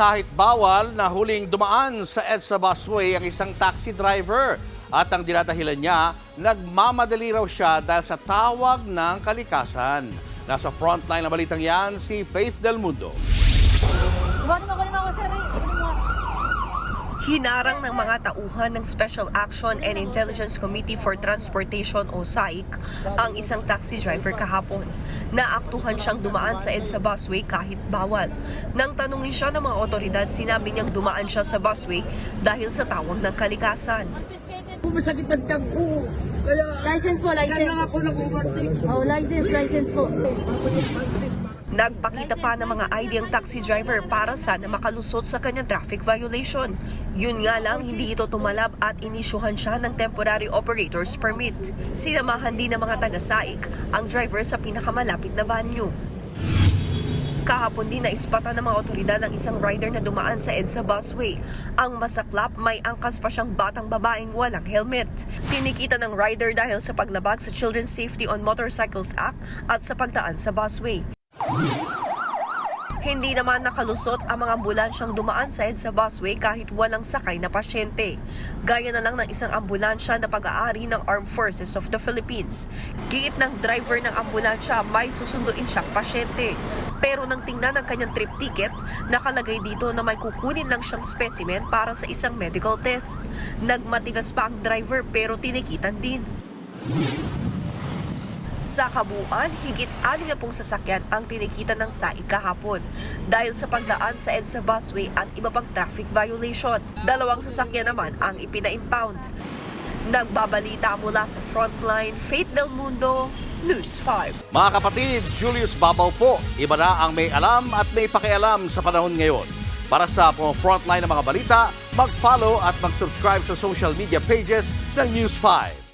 kahit bawal na huling dumaan sa EDSA busway ang isang taxi driver. At ang dinadahilan niya, nagmamadali raw siya dahil sa tawag ng kalikasan. Nasa frontline na balitang yan si Faith Del Mundo. Hinarang ng mga tauhan ng Special Action and Intelligence Committee for Transportation o SAIC ang isang taxi driver kahapon. Naaktuhan siyang dumaan sa EDSA busway kahit bawal. Nang tanungin siya ng mga otoridad, sinabi niyang dumaan siya sa busway dahil sa tawag ng kalikasan. Masakit ang tiyan ko. Kaya, License po, kaya license. lang ako nag-overtake. Oh, license po. Nagpakita pa ng mga ID ang taxi driver para sana makalusot sa kanyang traffic violation. Yun nga lang, hindi ito tumalab at inisyuhan siya ng temporary operator's permit. Sinamahan din ng mga taga-SAIC ang driver sa pinakamalapit na venue. Kahapon din naispatan ng mga otoridad ang isang rider na dumaan sa EDSA busway. Ang masaklap, may angkas pa siyang batang babaeng walang helmet. Tinikita ng rider dahil sa paglabag sa Children's Safety on Motorcycles Act at sa pagdaan sa busway. Hindi naman nakalusot ang mga ambulansyang dumaan sa EDSA busway kahit walang sakay na pasyente. Gaya na lang ng isang ambulansya na pag-aari ng Armed Forces of the Philippines. Giit ng driver ng ambulansya, may susunduin siyang pasyente. Pero nang tingnan ang kanyang trip ticket, nakalagay dito na may kukunin lang siyang specimen para sa isang medical test. Nagmatigas pa ang driver pero tinikitan din. Sa kabuuan, higit 60 sasakyan ang tinikitan ng SAIC kahapon dahil sa pagdaan sa EDSA busway at iba pang traffic violation. 2 sasakyan naman ang ipina-impound. Nagbabalita mula sa Frontline, Faith Del Mundo, News 5. Mga kapatid, Julius Babaw po. Iba na ang may alam at may pakialam sa panahon ngayon. Para sa frontline ng mga balita, mag-follow at mag-subscribe sa social media pages ng News 5.